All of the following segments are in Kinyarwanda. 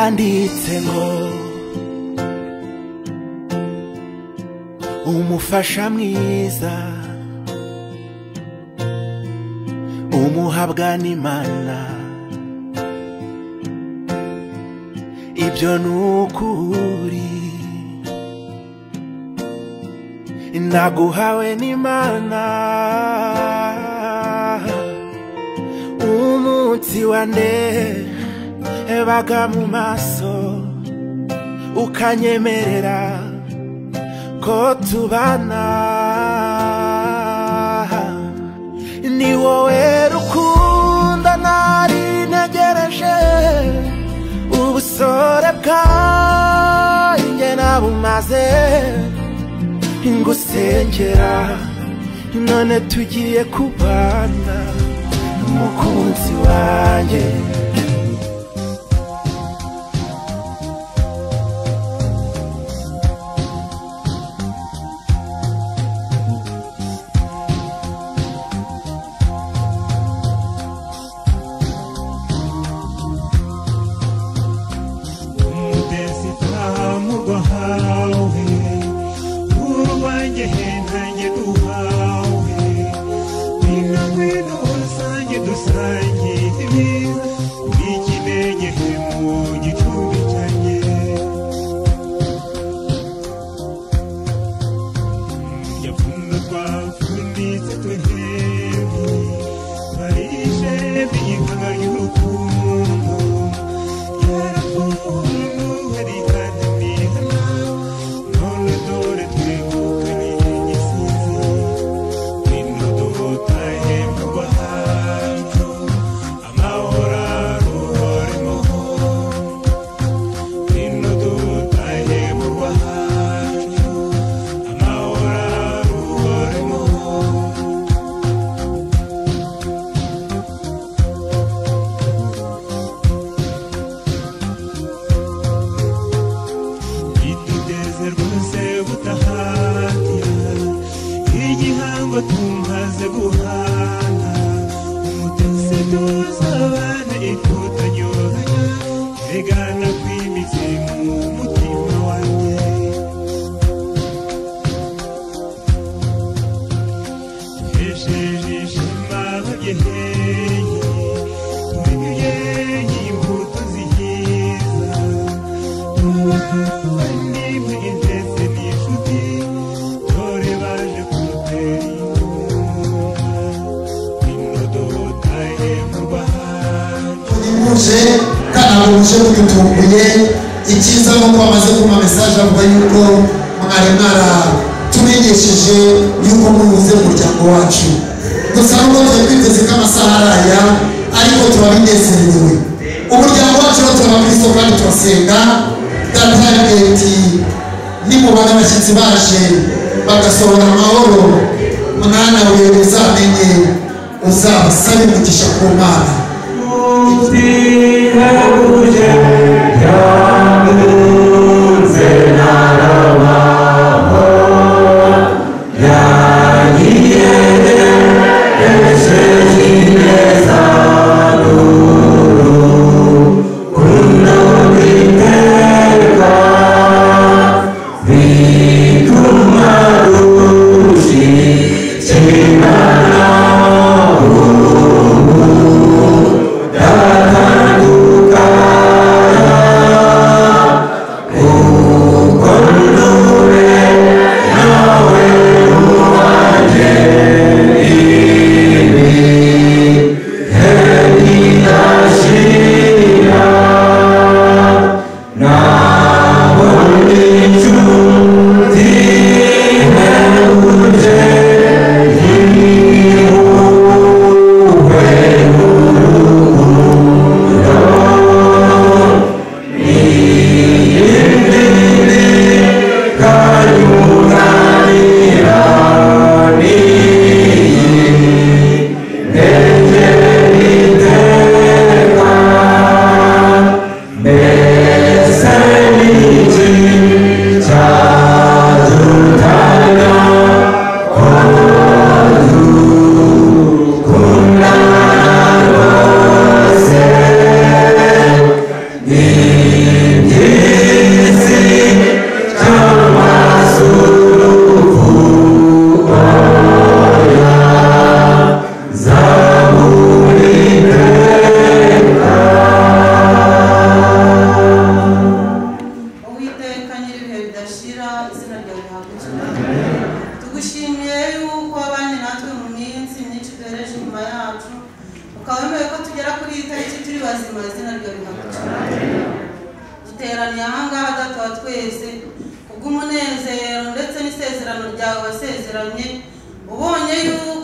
haranditse ngo umufasha mwiza umuhabwa n'Imana. Ibyo nukuri naguhawe n'Imana. Umunsi wandebaga mu maso ukanyemerera ko tubana, ni wowe rukundo nari ntegereje. Ubusore bwanjye nabumaze ngusengera, none tugiye kubana umukunzi wanjye. Icyiza nuko bamaze kuma message avuga yuko mwari tumenyesheje yuko mubuze umuryango wacu. Gusa nubwo twiteze k'amasahara ariko turabinezerewe. Umuryango wacu turabakristo kandi turasenga datageti nimubana abashyitsi baje bagasohora amahoro, mwana we uzamenye uzabasabe umugisha ku Mana.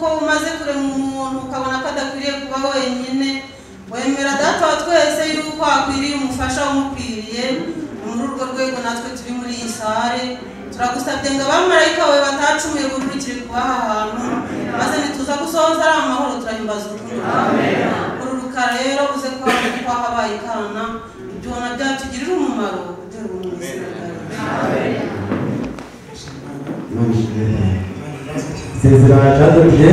yuko umaze kurema umuntu ukabona ko adakwiriye kuba wenyine, wemera data wa twese yuko akwiriye umufasha umukwiriye. Muri urwo rwego natwe turi muri iyi sare turagusabye ngo abamarayika bawe batacumuye bururukire kubaha ahantu, maze nituza gusohoza ari amahoro turahimbaza urukundo rwawe. Ururuka rero uze kuba habaye ikana, ibyo ubona byatugirira umumaro kugera ubu mu izina ryawe. Sezerano cyaduje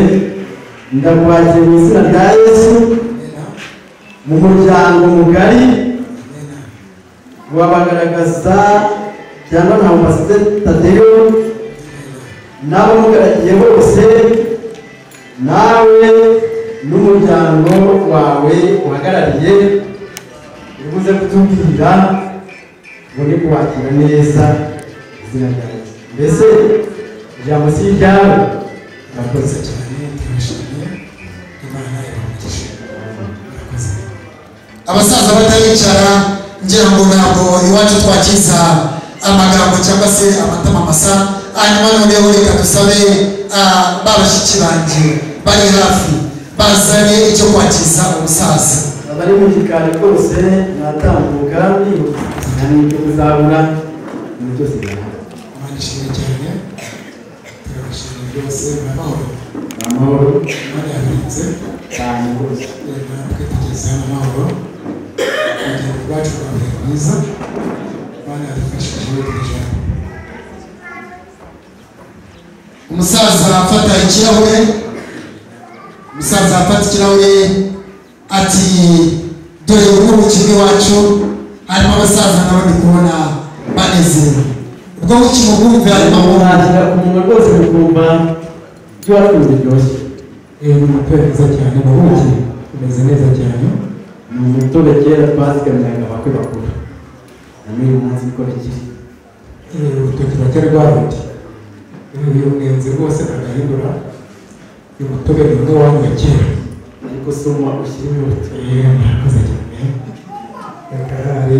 ndakwakira mu izina rya Yesu mu muryango mugari wabagaragaza cyangwa nka Pasiteri Tadeyo n'abamugaragiye bose, nawe n'umuryango wawe uhagarariye ubuze kutubwira ngo ni kuwakira neza izina rya Yesu. Mbese ijambo si iryawe. Murakoze cyane, turabishimiye. Imana ibamugishe. Murakoze. Abasaza batayicara ngira ngo ntabwo iwacu twakiza amagambo cyangwa se amatama masa. Hanyuma noneho reka dusabe babashiki banjye bari hafi bazane icyo kwakiza umusaza. Abari mu gikari rwose natambuka nta n'ibyo muzabura ibintu byose birahari. Imana ishimwe cyane, turabishimiye rwose. Amahoro amahoro Imana yabitse cyane rwose. natwe tugezeho amahoro, urugendo rwacu rwabaye rwiza. Imana yadufashije tujana. Umusaza afata ikirahure, umusaza afata ikirahure ati dore ubuki bw'iwacu. Harimo abasaza nabo ndi kubona banezerewe. Ubwo buki mubwumve harimo nakira ku muntu rwose mukumva ibyo wakunze biryoshye. Ni umutobe mwiza cyane, ni ubuki umeze neza cyane. Ni umutobe kera twasigamiraga abakwe bakuru, na n'uyu munsi niko bikiri. Urutoki ruracyari rwaruti, uyu mwenzi rwose agahindura. Uyu mutobe ni umwe wanyu wa kera, ariko soma ushyiremo urutoki. murakoze cyane. Reka hari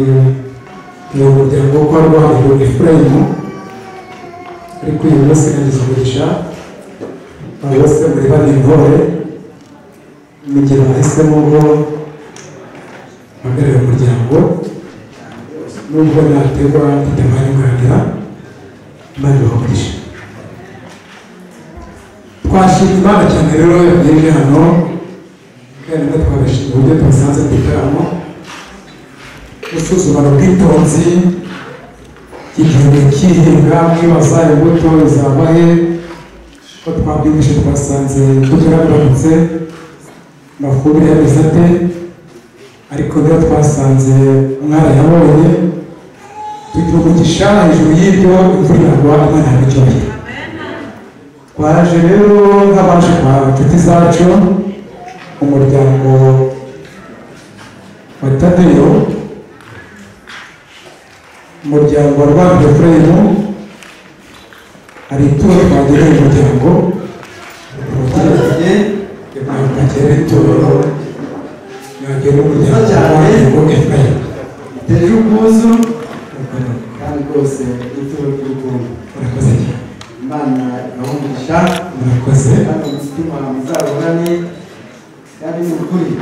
ni umuryango wo kwa Rwahiro Efurayimu, ariko uyu munsi nagize umugisha aba bose muri bane intore, mugira bahisemo ngo bahagarare umuryango. Nubwo naterwa itamani kurangira, Imana ibahogisha. Twashimye Imana cyane rero yagiye hano, kandi natwe twabashimye uburyo tubasanze mu gitaramo. Gusuzumana ubwitonzi igihe cy'ihinga, mwibaza imbuto zabaye ko twabyumvise, twasanze imbuto yaragarutse, amafumbire yameze ate, ariko rero twasanze mwarayabonye. Tugira umugisha hejuru y'ibyo imvura iragwa, Imana yabicyuye. Twaje rero nk'abaje kwa inshuti zacu, umuryango wa Tadeyo, umuryango wa Rwanda Efurayimu, hari ituro twageneye umuryango. Bakera ituro yagera umuryango wa Rwanda Efurayimu. Teje ubwuzu kandi rwose ituro ry'urukundo. Murakoze cyane. Imana ibahumugisha. Murakoze. Kandi umutima muzabonane kandi ni ukuri.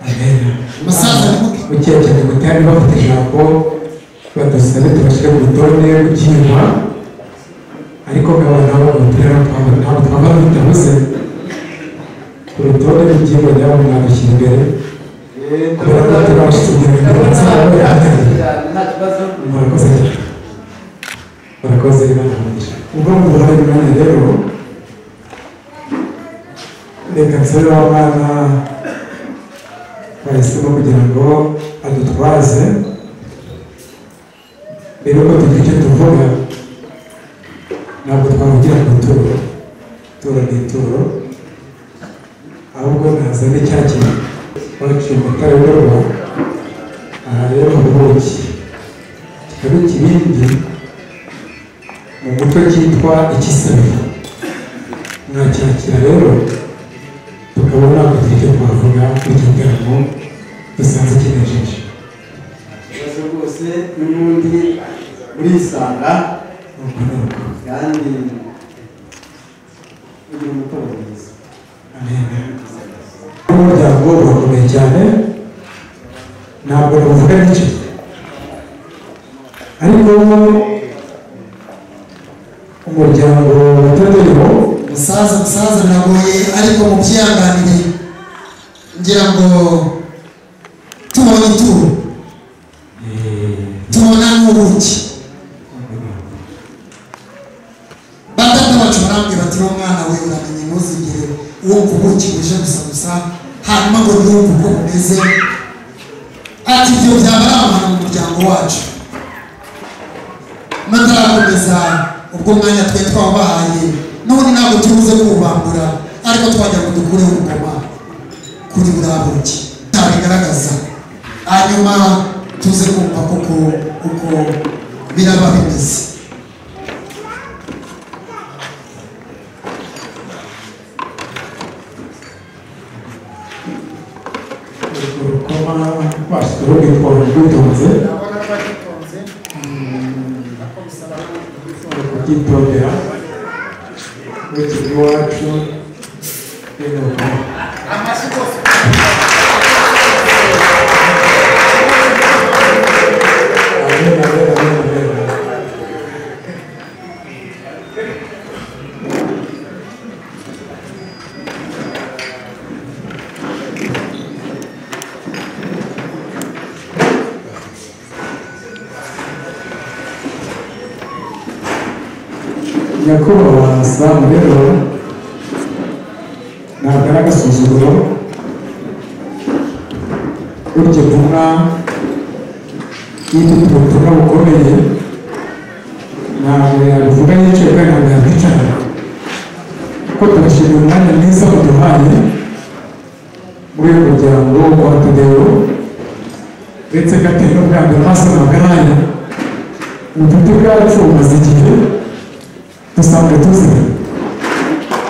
Amen. umusaza Buke cyane mutari bafite ijambo badusabe tubashyire ku rutonde rw'igihingwa, ariko nkaba nabo ntabwo twaba tutabuze ku rutonde rw'igihingwa ryabo mwadushyira imbere, kubera ko turabashyize imbere nzabo yahagarariye. Nta kibazo. Murakoze cyane. Murakoze Imana ibahogisha. Ubwo muduhaye umwanya rero, reka nsabe w'abana bahisemo kugira ngo adutwaze. Mbere yuko tugira icyo tuvuga, ntabwo twavugira ku ituro. Ituro ni ituro, ahubwo nazane cya kintu waciye amatara y'urugo. Aha rero ubuki kikaba ikibindi mu muco cyitwa ikisabiro. Mwacyakira rero tukabona kugira icyo twavuga ku gitaramo dusanze kinejeje. Ikibazo rwose n'ubundi urisanga kandi ugira umutungo mwiza. umuryango urakomeye cyane ntabwo bavuga n'iki ariko umuryango watariho musaza biragoye ariko mubyihanganire ngira ngo tubonye ituro tubona n'ubuki batatu bacu barambwira bati umwana we uramenye ntuzigere wumva ubuki buje gusa hanyuma ngo ntiyumve uko bumeze ati ibyo byaba ari amahano mu muryango wacu matarakomeza ubwo mwanya twe twabahaye none ntabwo tubuze kubambura ariko twajya ngo dukureho ubugoma kuri buriya buki bigaragaza hanyuma tuze kumva koko uko biraba bimeze. urukoma rwashyizweho rwitwa rwitonze kubyitondera urukiri iwacu nyakubahwa Samu rero ntabwo ari agasuzuguro burya intumwa y'ifite ubutumwa bukomeye ntabwo yabivuga yicaye kandi ntabwo yakwicara kuko turashimira umwanya mwiza muduhaye muri uyu muryango wa Tadeyo ndetse gateye n'ubwa mbere amaso magaranya ubucuti bwacu bumaze igihe dusanzwe tuzira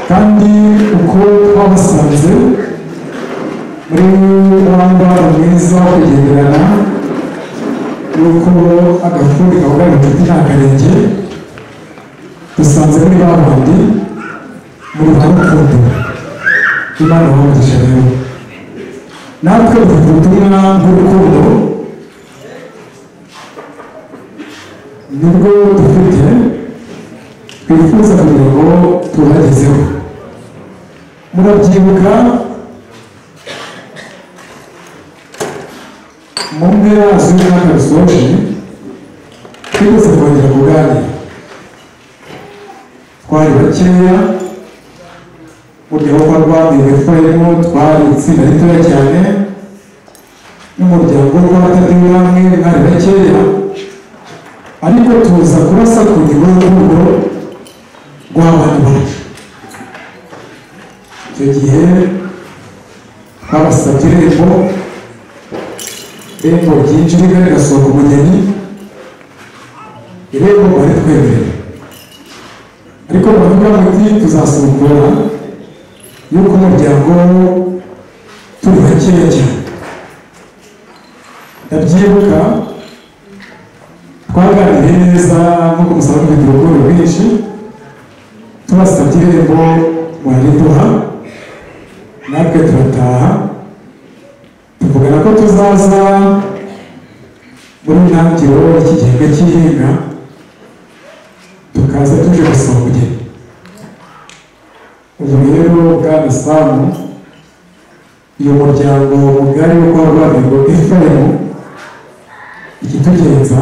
kandi uko twabasanze muri rwanda mwiza wo kugenderana nuko agafuri kavuga inshuti nta karenge dusanze muri ba bandi muri ba rukundo imana wamugisha rero natwe dufite ubutumwa bw'urukundo nibwo dufite twifuza kugira ngo tubagezeho murabyibuka mu mpera z'umwaka rusoje twigeze kongera kuganira twari bakeya mu gihugu rwabwiwe fayemo twari itsinda ritoya cyane n'umuryango w'abatatu bamwe mwari bakeya ariko tuza kurasa ku gihugu rw'abana bacu icyo gihe twabasabye irembo ryinjira rigasohoka umugeni irembo bari twemerera ariko bavuga muti tuzasukura yuko umuryango turi bakeya cyane ndabyibuka twaganiriye neza nk'uko musaba dufite urukundo rwinshi tubasabye irembo mwariduha natwe turataha tuvugana ko tuzaza muri ntangiriro y'iki gihembwe cy'ihinga tukaza tuje gusaba umugeni ubu rero bwana Samu uyu muryango mugari wo kwa Rwabingo Efuremu ikitugenza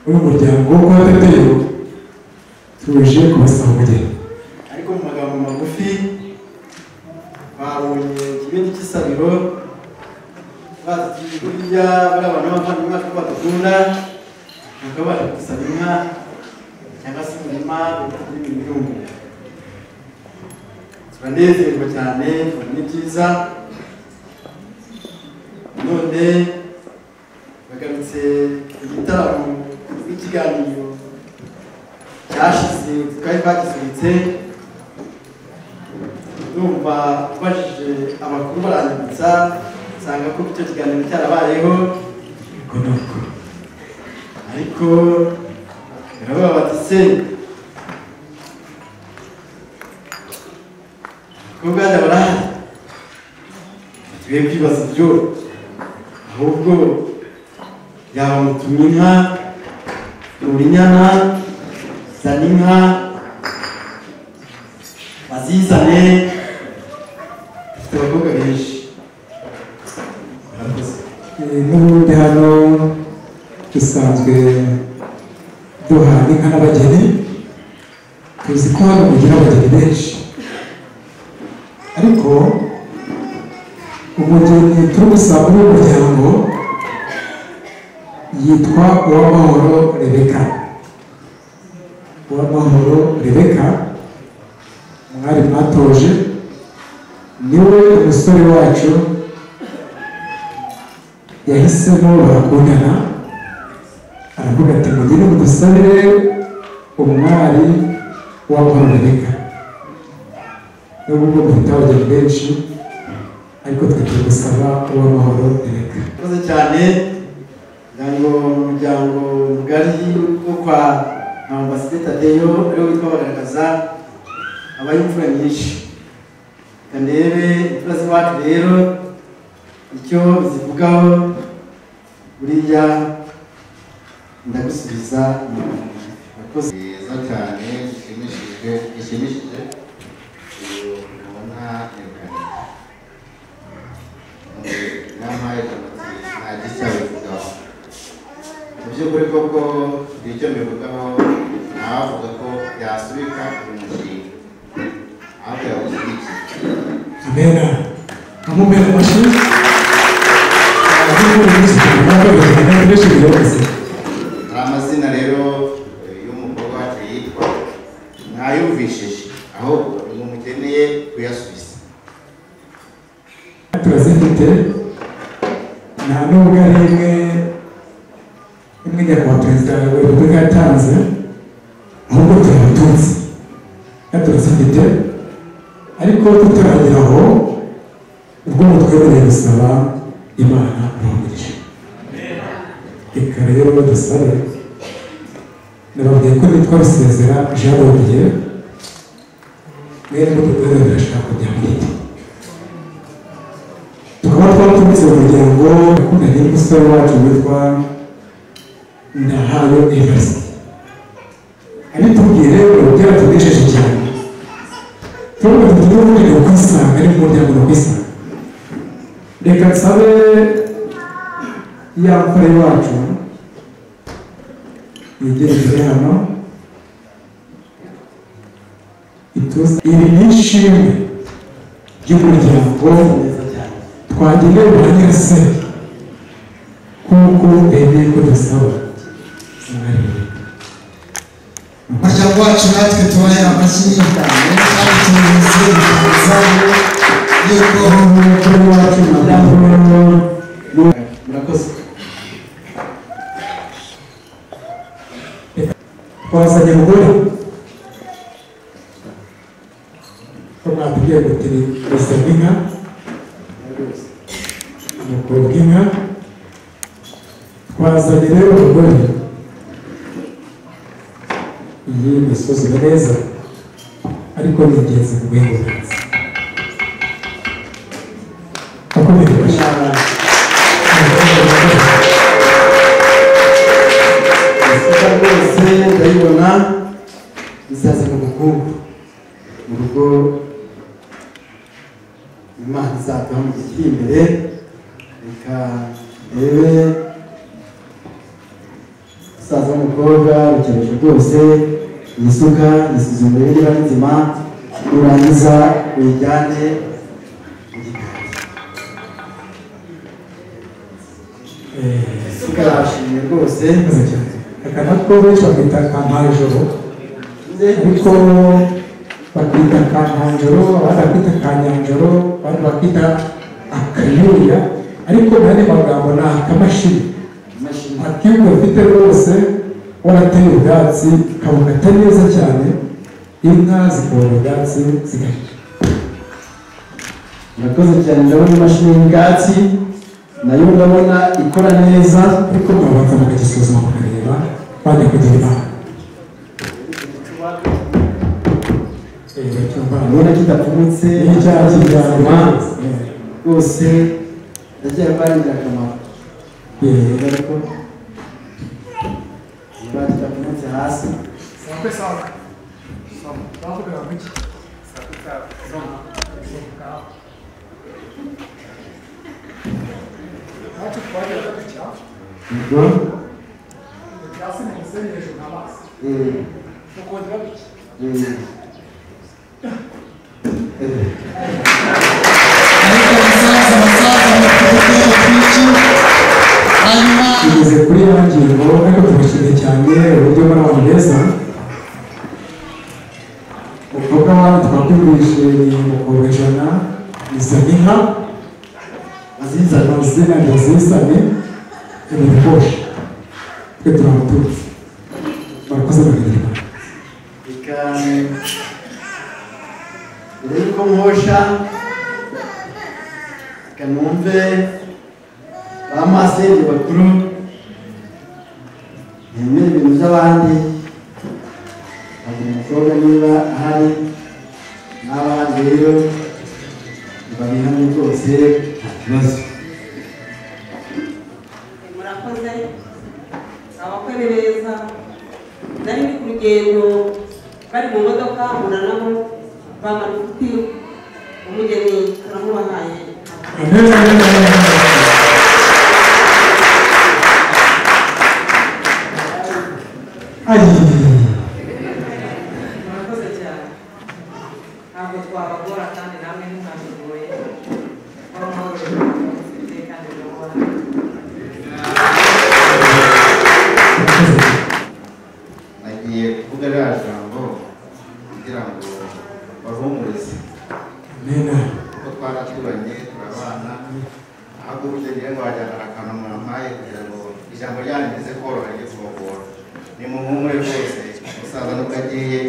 uyu muryango wo kwa Tadeyo tuje kubasaba umugeni ariko mu magambo magufi babonye ikibindi cy'isabiro bazi burya bari abantu b'abavandimwe bacu ko badukunda bakaba baje gusaba inka cyangwa se umurima n'ibindi birungo turanezerwa cyane tubona ni byiza none bagarutse igitaramo n'ikiganiro cyashize twari twagisunitse numva twajije amakuru baranyibutsa nsanga ko icyo kiganiro cyarabayeho ariko baravuga bati se abakobwa hajya barahari tugiye kwibaza ibyo ahubwo yaba mutumye inka uri inyana zana inka bazizane dufite abakobwa benshi n'ubundi hano dusanzwe duhana inka n'abageni tuzi ko hano mugira abageni benshi ariko umugeni turi gusaba muri uyu muryango yitwa Uwamahoro Rebeka. Uwamahoro Rebeka mwari mwatoje niwe umusore wacu yahisemo barakundana aravuga ati mugire mudusabire umwari Uwamahoro Rebeka. Nubwo mufite abageni benshi ariko twe turi gusaba Uwamahoro Rebeka. murakoze cyane ngo umuryango mugari wo kwa Ambasaderi Tadeyo ariwo witwa bagaragaza abaye imfura nyinshi kandebe imfura z'iwacu rero icyo zivugaho buriya ndagusubiza murakoze nziza cyane gishimishije ubona n'amaye nta gishya bivugaho mu by'ukuri koko icyo mbivugaho ntawavuga ko yasubika uyu mushinga ahubwo yawushyigikiye. Amena amumera amashyi hari amazina rero y'umukobwa wacu yitwa ntayumvishije ahubwo umukeneye kuyasubiza. turazifite nta nubwo ari imwe nyakubahwa perezida wa repubulika yatanze ahubwo turabatunze turazifite ariko tutaragera aho ubwo mutwemereye gusaba Imana umugisha. Reka rero dusabe nababwiye ko nitwa Rusezera Jean Dodier mwene mudutera birashaka kujya mwite tukaba twatumize umuryango yakundanye n'umusore wacu witwa Ndahayo Evariste abitubwiye rero byaratunesheje cyane turavuga tuti niba mureka kwisanga ari umuryango no kwisanga reka nsabe ya mfura iwacu yegereye hano ituze iri n'ishimwe ry'umuryango twagenewe ba nyirasenge kuko bemeye ko dusaba umuryango wacu natwe tubaye amashyi kandi tubizi bifuza yuko umukuru wacu murakoze twazanye umugore ko mwatubwiye ngo turi gusaba inka umukobwa inka twazanye rero umugore iyi misuzuma neza ariko ni ingenzi mu rwego rwiza akomeye bashaka rwose ndayibona bizaza mu bukungu mu rugo Imana izaduha mu gihe kiri imbere reka ndebe umusaza w'umukobwa ukeneje rwose yisuka yisuzuma niba ari nzima nurangiza uyijyane mu gikari isuka yashimye rwose aka nako benshi bakita kantanjoro ariko bakita kantanjoro abandi bakita kanyanjoro abandi bakita akanyuya ariko mu yandi magambo ni akamashini akiyuka ufite rwose warateye ubwatsi kabona atari neza cyane inka zikabona ubwatsi zigahisha. murakoze cyane ndabona imashini y'ubwatsi nayo ndabona ikora neza ariko mwabanza mukagisuzuma mukareba bajya kugira inama ubona kidapfumutse n'icyaha kijyanwa rwose ndacyari mbara ingirakamaro ariko niba kidapfumutse hasi tugeze kuri ya ngingo ariko tubashimiye cyane uburyo muri abantu beza umukobwa wawe twakwigurishe umukobwa ijana izana inka amazina ndazizane ibirikoshe twe turamutuzi barakoze bagira reka mbere yuko nkosha reka numve ba masenge bakuru nemere ibintu by'abandi ntabwo umukobwa niba ahari n'abandi rero babihamye rwose nta kibazo murakoze abakwe beza nari ndi ku rugendo bari mu modoka mbona nabo bamara ufite umugeni turamubahaye murakoze cyane ntabwo twabagora kandi namwe ntimwabigoye wamahoro ufite kandi urabona nagiye kuvuga rya jambo kugira ngo bahumurize kuko twaraturanye turabana ahubwo burya ngira ngo wajyana akantu mwampaye kugira ngo ijambo ryanyu rize koroha ryo kubagora ni muhumure rwose umusaza nubwo agiye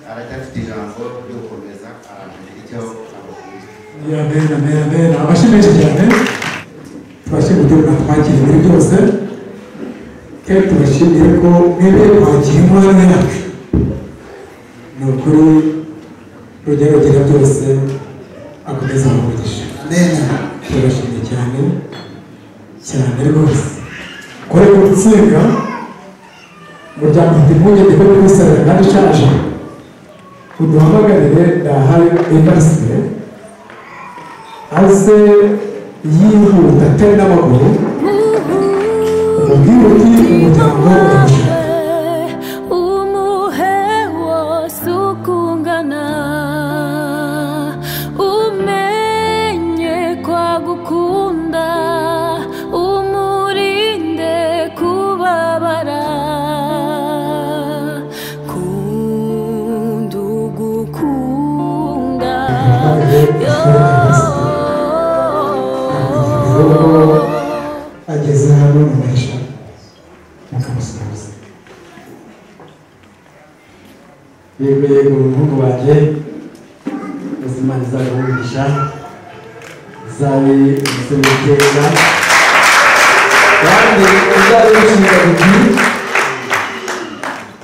aracyafite ijambo ryo gukomeza aragira icyo ababwira. abashimisha cyane tubashimiye uburyo mwatwakiriye muri byose kandi tubashimiye ko mwebwe twagiye umwanya yacu ni ukuri rugerageza byose akomeza umugisha turabashimiye cyane cyane rwose kore ku rutsinga umuryango ufite impungenge ko kwisarira kandi ishaje uduhamagarire ndahaye evariste aze yihuta atari n'amaguru umubwire uti umuryango uramushaka ageze hano umugisha mukamusuhuza yego yego umuhungu wanjye ubuzima nzabe umugisha zabe umusore witeka kandi uzabe umushingabuzi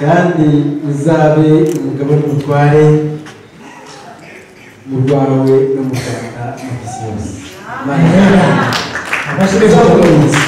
kandi uzabe umugabo n'umutware mu rwawe no mu Rwanda no ku isi yose abashimisha abayobozi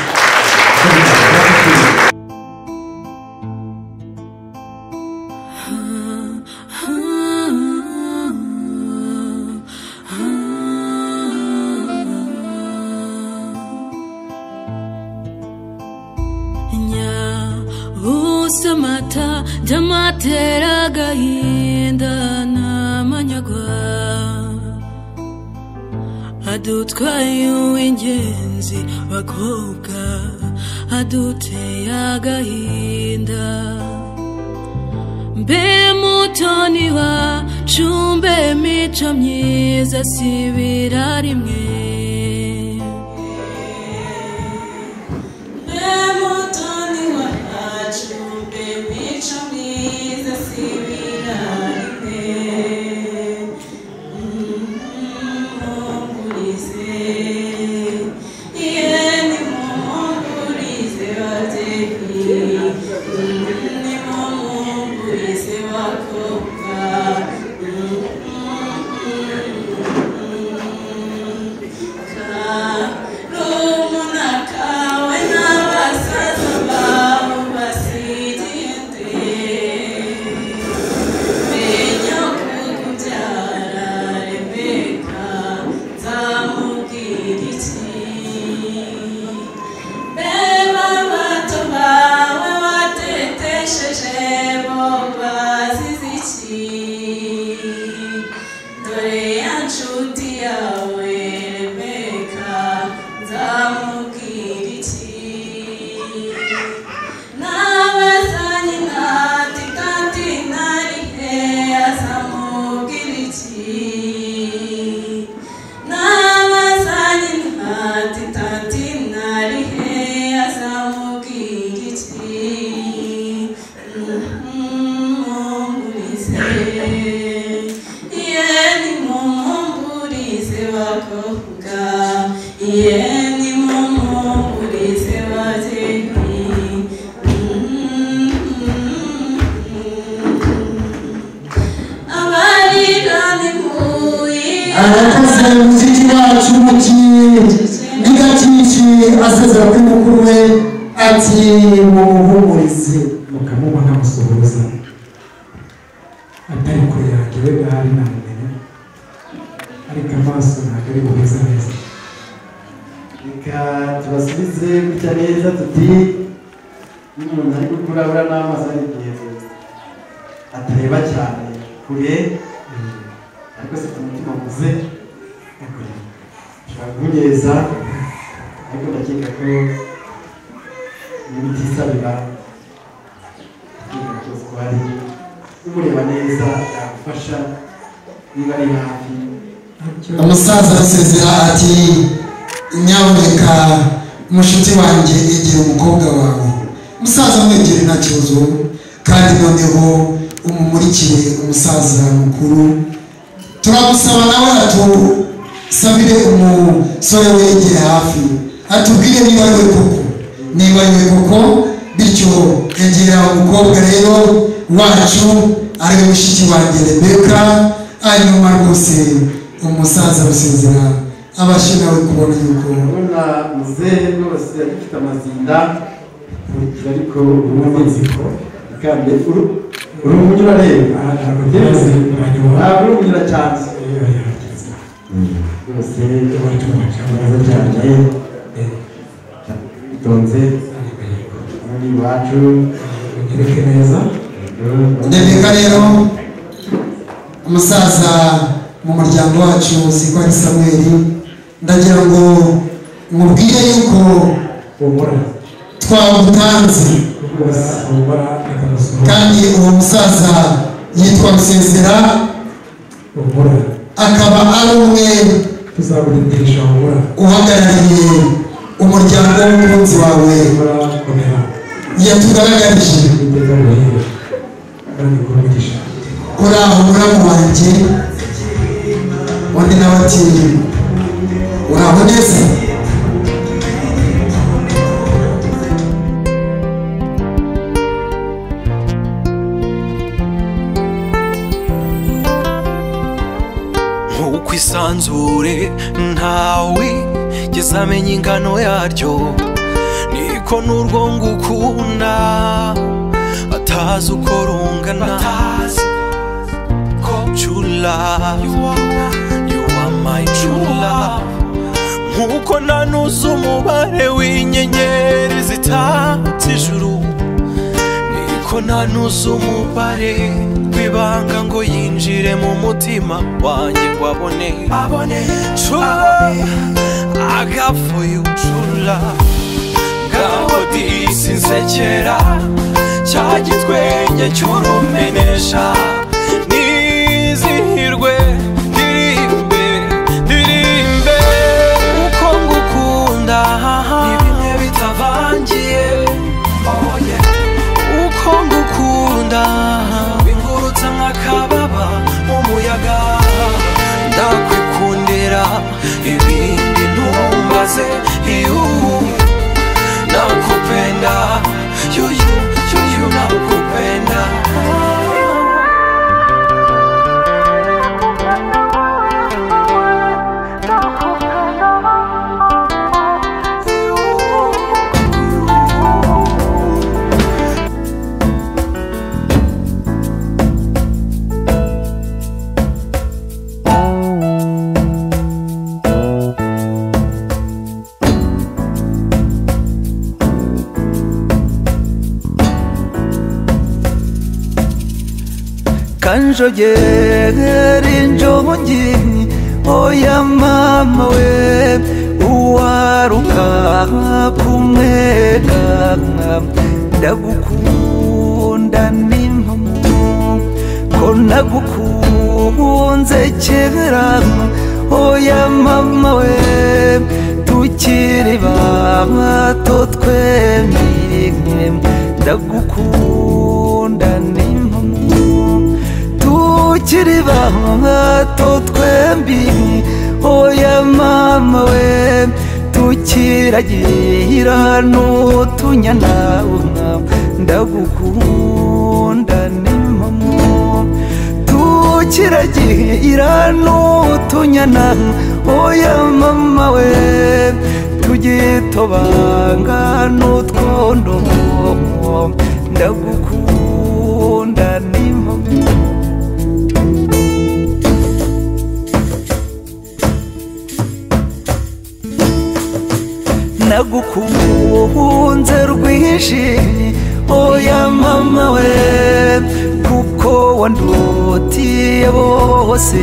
Usamata jamatera gahinda n'amanyagwa adutwaye uw'ingenzi bakobwa aduteye agahinda mbe mutoni wacu mbe mico myiza sibira rimwe bakobwa yemwe mumuhumurize babyeyi amarira nimuye arakoze muziki wacu n'igatici asezera kuri mukuru we ati mumuhumurize mukamuma nkamusuhuza atari kure yanjye we bwari namumenya ariko amaso ntabwo ari buheza neza reka tubasubize gutya neza tuti iyo umuntu ari gukura abura n'amaso ari igihe atareba cyane kure ariko se ku mutima muze ushobora kunyereza ariko ndakeka ko nibitisabira ikintu cyose ko hari umureba neza yagufasha niba ari hafi. umusaza arasezera ati nyaboneka mushuti wanjye egera umukobwa wawe umusaza mwegere nta kibazo kandi noneho umumurikire umusaza mukuru turagusaba nawe atusabire umusore wegere hafi atubwire niba ari we koko niba ari we koko bityo egera umukobwa rero wacu ari we mushiki wanjye Rebeka hanyuma rwose umusaza arasezera abashe nawe kubona yuko urabona muzehe rwose agifite amazinda kurikira ariko urumuziko kandi uri umunyura rero ntabwo uri umunyura cyane rwose neza cyane bitonze muri iwacu ugereke neza Rebeka rero umusaza mu muryango wacu siko ari Samuel ndagira ngo mubwire yuko twamutanze kandi uwo musaza yitwa Rusezera akaba ari umwe uhagarariye umuryango w'umukunzi wawe yatugaragarije uraho muramu wanjye undi nawe ati uraho neza nk'uko isanzure ntawe geze amenya ingano yaryo niko n'urwo ngukunda atazi uko rungana true love you are my true love nk'uko nanuze umubare w'inyenyeri zitatse ijuru niko nanuze umubare w'ibanga ngo yinjire mu mutima wanjye ngo abone true love I got for you true love ngaho disi nsekera cya gitwenge cy'urumenesha nizihirwe ndirimbe uko ngukunda ibimwe bitavangiye uko ngukunda bingurutsa nk'akababa mu muyaga ndakwikundira ibindi ntumbaze nakupenda yuyu nakupenda kanjogera injongi oya mama we uwaruka kumwega ndagukunda n'impamo ko nagukunze kera oya mama we tukiri bato twembi ndagukunda n'impamo tukiri bato twembi oya mama tukiragira n'utunyana ndagukunda ni mama tukiragira n'utunyana oya mama we tugitobanga n'utwondo ndagukunda ni mama nagukunze rwinshi oya mama we kuko wandutiye bose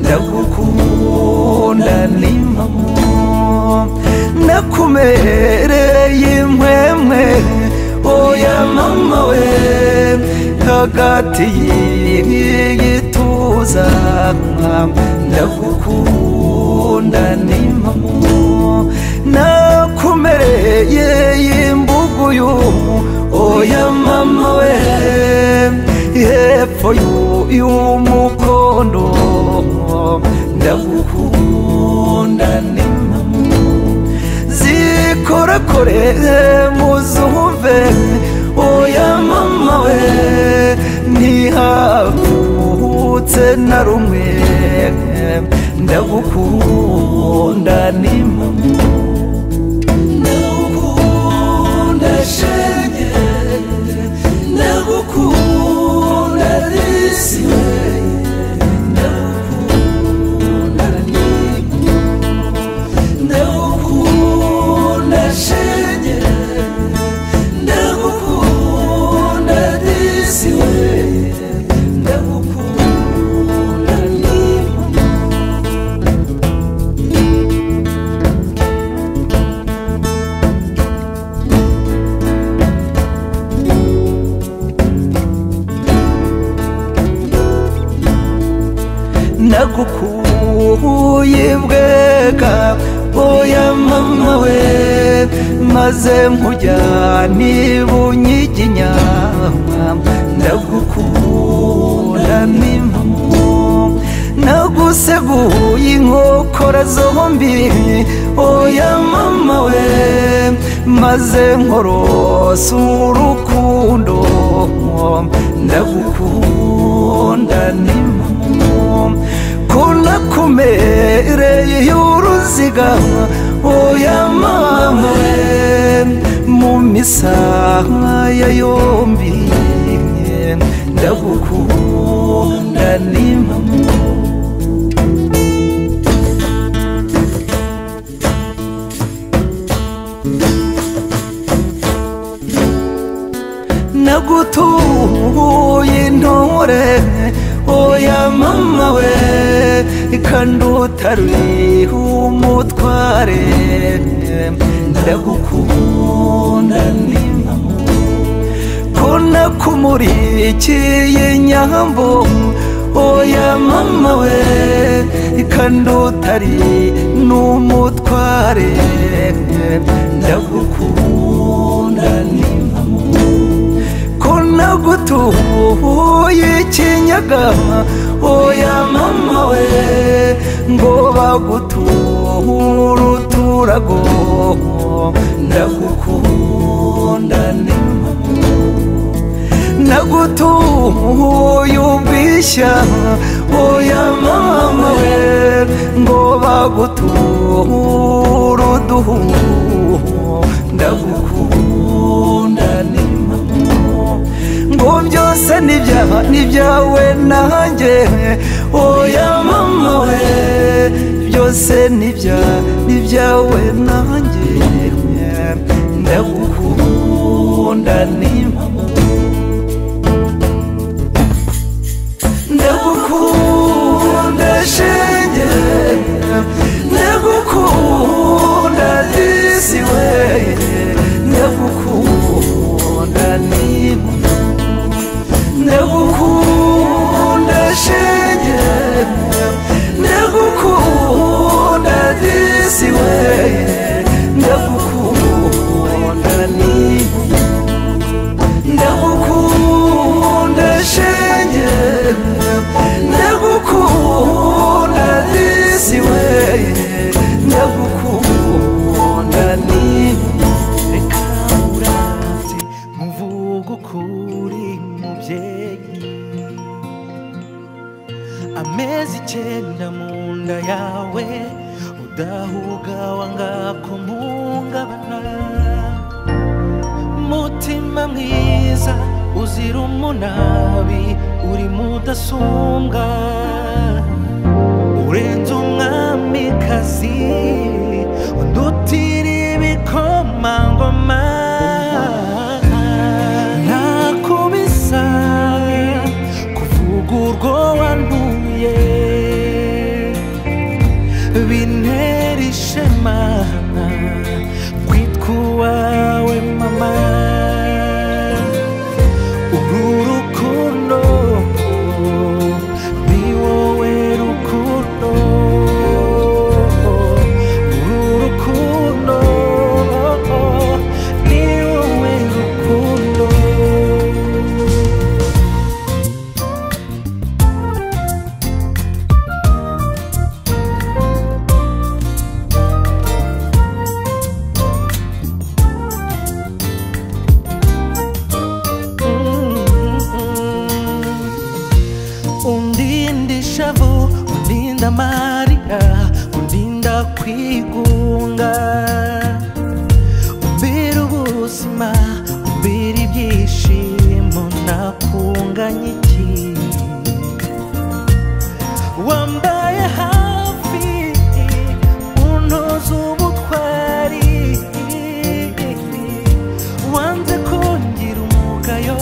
ndagukunda ni mama nakumereye impwemwe oya mama we hagati y'igituza ndagukunda ni mama nakumereye imbuguyu oya mama we hepfo y'umukondo ndagukunda ni mama zikorakore muzumve oya mama we ntihavutse na rumwe ndagukunda ni mama ndagukunda shenge ndagukunda disi we ndagukunda ni ndagukunda shenge ndagukunda disi we ndagukunda ni nagukuye bwega oya mama we maze nkujyana ibunyiginya ndagukunda ni mama naguseguye inkokora zombi oya mama we maze nkorosa urukundo ndagukunda ni mama kunakumereye y'uruziga oya mama we mu misaha ya yombi ndagukunda ni mama nagutuye intore oya mama we kandi utari umutware ndagukunda ni mama ko nakumurikiye nyambo oya mama we kandi utari n'umutware ndagukunda ni mama ko nagutuye ikinyaga oya mama we ngo baguture uturago ndagukunda ni mama nagutuye ubwishya oya mama we ngo baguture uduhu ndagukunda ni mama ngo byose nibyawe nanjye oya mama we byose nibyawe nanjye ndagukunda ni mama ndagukunda shenge ndagukunda disi we ndagukunda ni mama ndagukunda shenge ndagukunda disi we ndagukunda ni amezi 9 mu nda yawe udahuga wanga kumuhungabana mutima mwiza uzira umunabi uri mudasumbwa urenze umwamikazi undutira ibikomangoma nakubisa kuvuga urwo wantuye bintera ishema kwitwa uwawe mama uru rukundo ni wowe rukundo uru rukundo ni wowe rukundo undinda ishavu undinda amarira undinda kwigunga umbera ubuzima umbera ibyishimo nakunganya iki wambaye hafi untoza ubutwari wanze kongera umugayo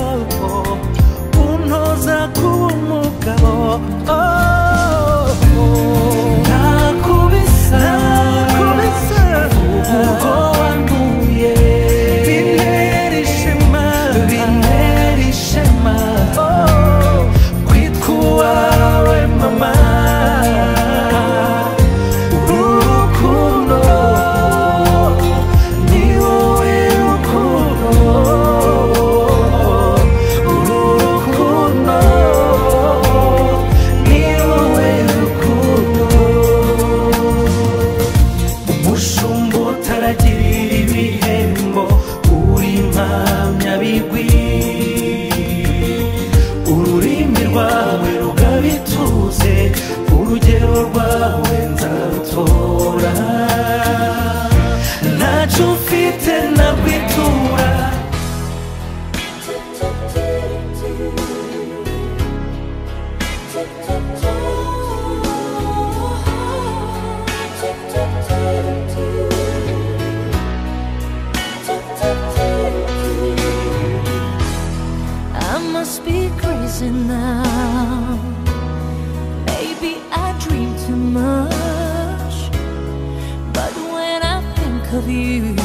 untoza kuba umugabo nakubisa ubwo wanduye bintera ishema kwitwa uwawe mama uru rukundo ni wowe rukundo uru rukundo ni wowe rukundo umushumba utaragirira ibihembo uri impamyabigwi ururimi rwawe rugabituze urugero rwawe nzarutora ntacyo ufite nabwitura I must be crazy now. Maybe I dream too much. But when I think of you,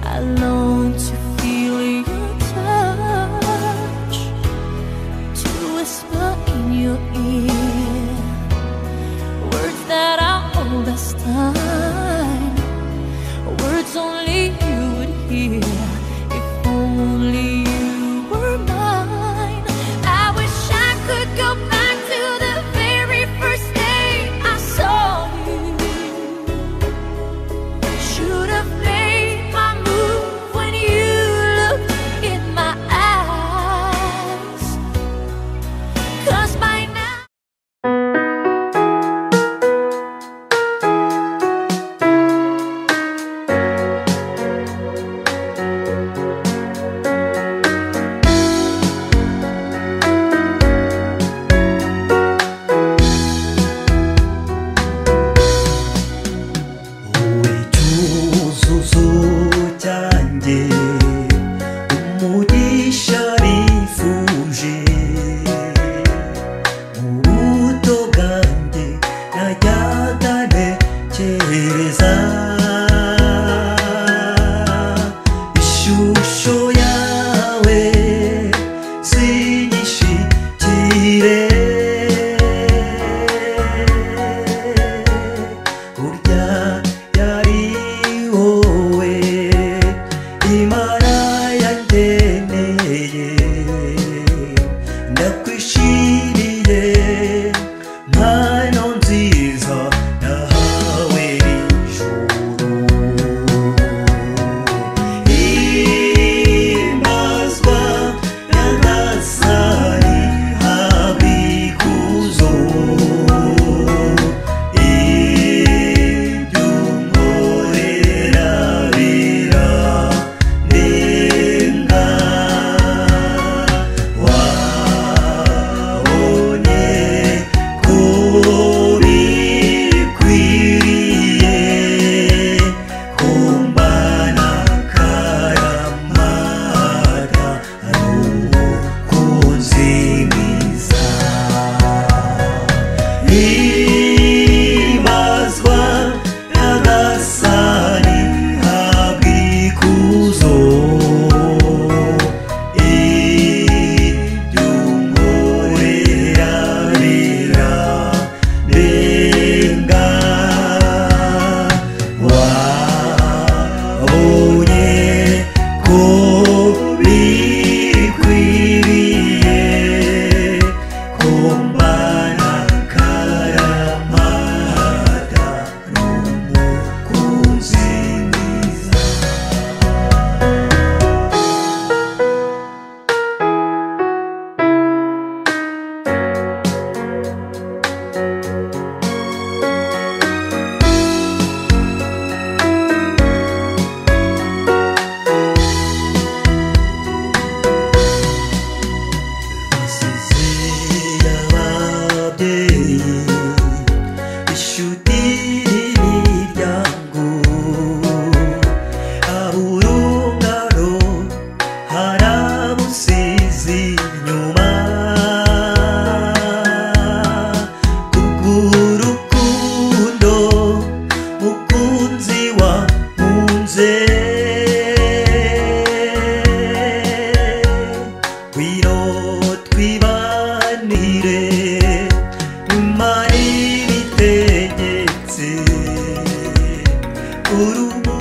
I long to feel your touch, to whisper in your ear words that are old as time, words only you would hear if only you were mine. I wish I could go back to the very first day I saw you. Should have made my move when you looked in my eyes, 'cause by now himbazwa nyagasani habwa ikuzo ibyo unkorera birarenga wabonye ko bikwiriye ko mbana karamata n'umukunzi mwiza. Ababyeyi inshuti n'imiryango aburungano haramusizi inyuma kubw'urukundo mukunzi wankunze ngwino twibanire nyuma y'ibitegetse urumu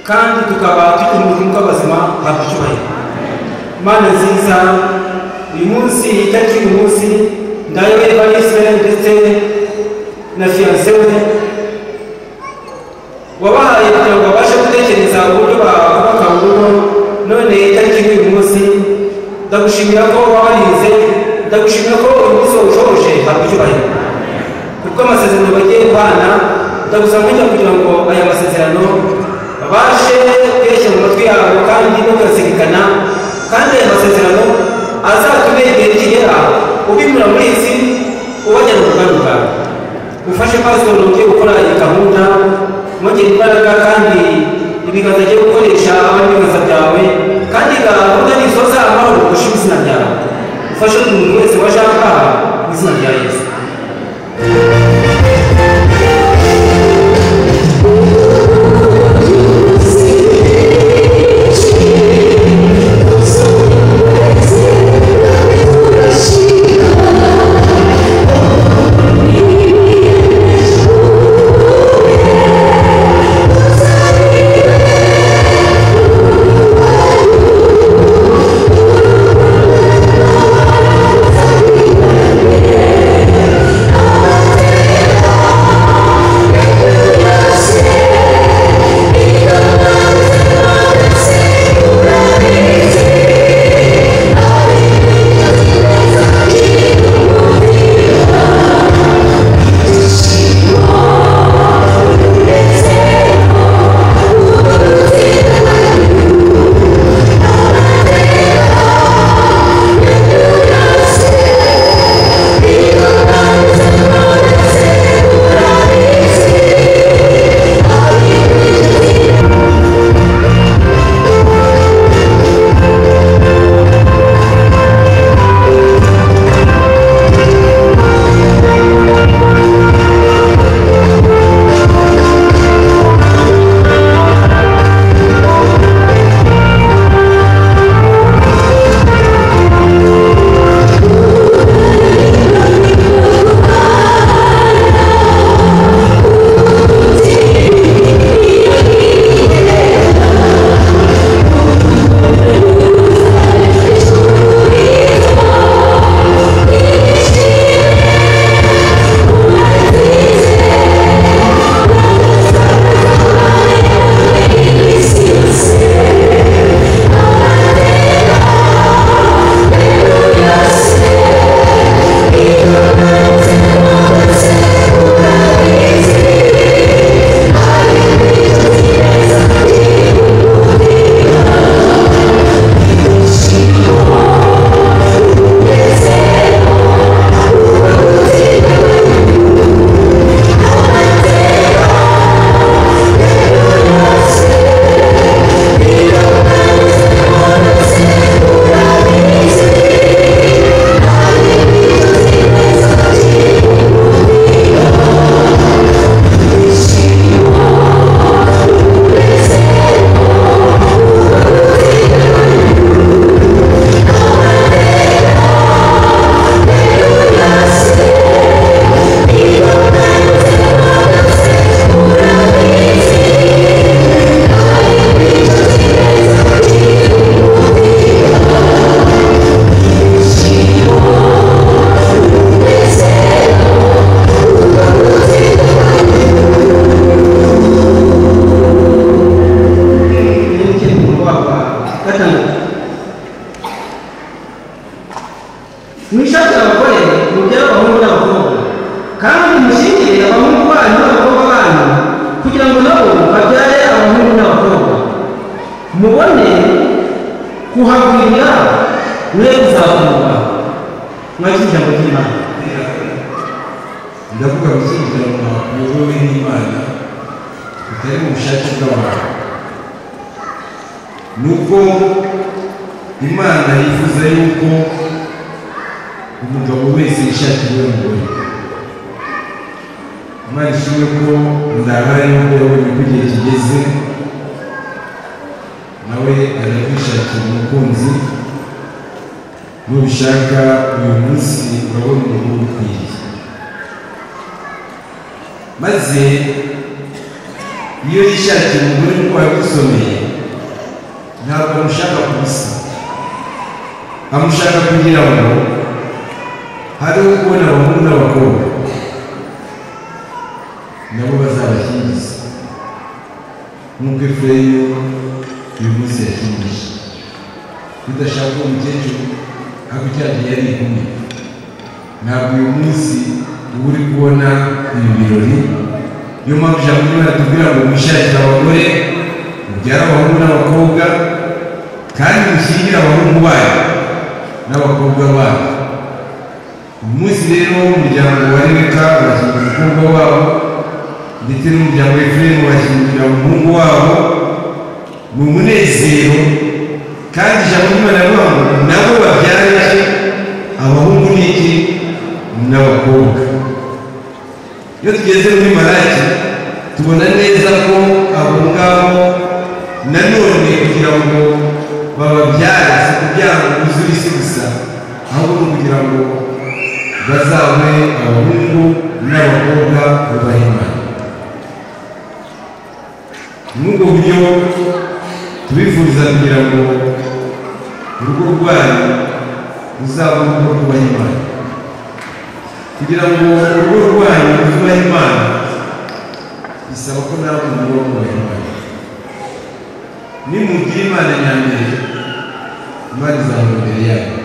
kandi tukaba tukiri mu mwuka w'abazima habwa icyubahiro. Mana nziza, uyu munsi itariki y'uyu munsi ndayobe Evariste ndetse na fiancé we wabahaye kugira ngo babashe gutekereza uburyo bakubaka urugo. None itariki y'uyu munsi ndagushimira ko wabarinze, ndagushimira ko uyu munsi wawushoboje habwa icyubahiro. Kuko amasezerano bagiye kubana ndagusaba kugira ngo aya masezerano babashe kuyashyira mu matwi yabo kandi no kuyazirikana, kandi aya masezerano azatume igihe nikigera ubimura muri iyi si ubajyana mu ruganda rwawe. Ufashe pasitoro ugiye gukora iyi gahunda, mwongere imbaraga kandi ibiganza agiye gukoresha abandi ibiganza byawe, kandi gahunda nisoza amahoro gushima izina ryawe. Ufashe buri muntu wese waje aha mu izina rya Yesu. iyo yishakiye umugore nk'uko yagusomeye ntabwo amushaka kubisa, amushaka kugira ngo hariho kubona abahungu n'abakobwa nabo bazabashyingiza nk'uko Efurayimu uyu munsi yashyingije. Udashaka umukecuru ariko cyagiye yari inkumi, ntabwo uyu munsi uba uri kubona ibi birori. Niyo mpamvu ijambo ry'Imana tubwira ngo mwishakire abagore mubyare abahungu n'abakobwa kandi mushyingire abahungu banyu n'abakobwa banyu. Uyu munsi rero umuryango wa Rebeka urashyingira umukobwa wabo ndetse n'umuryango wa Efurayimu urashyingira umuhungu wabo mu munezero, kandi ijambo ry'Imana rivuga ngo nabo babyare abahungu n'iki n'abakobwa. Iyo tugeze muri Malaki tubona neza ko abo ngabo nanone kugira ngo bababyare si kugira ngo buzure isi gusa, ahubwo ni kugira ngo bazabe abahungu n'abakobwa bubaha Imana. Muri ubwo buryo tubifuriza kugira ngo urugo rwanyu ruzaba urugo rwubaha Imana, kugira ngo urugo rwanyu rwubahe Imana bisaba ko namwe muba mwubaha Imana. Nimugira Imana nyambere, Imana izaba imbere yanyu.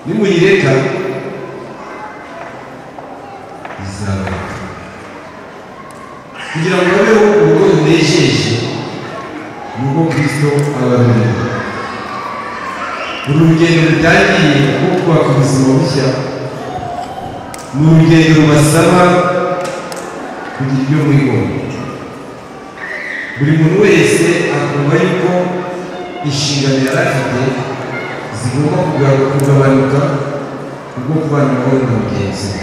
Nimuyireka izabareka. Kugira ngo habeho urugo runejeje nuko Kristo aba arimo. Uru rugendo rutangiye rwo kubaka ubuzima bushya ni urugendo rubasaba kugira ibyo mwigomba. Buri muntu wese akumva yuko inshingano yari afite zigomba kugabanuka kubwo kubana amahoro na mugenzi we.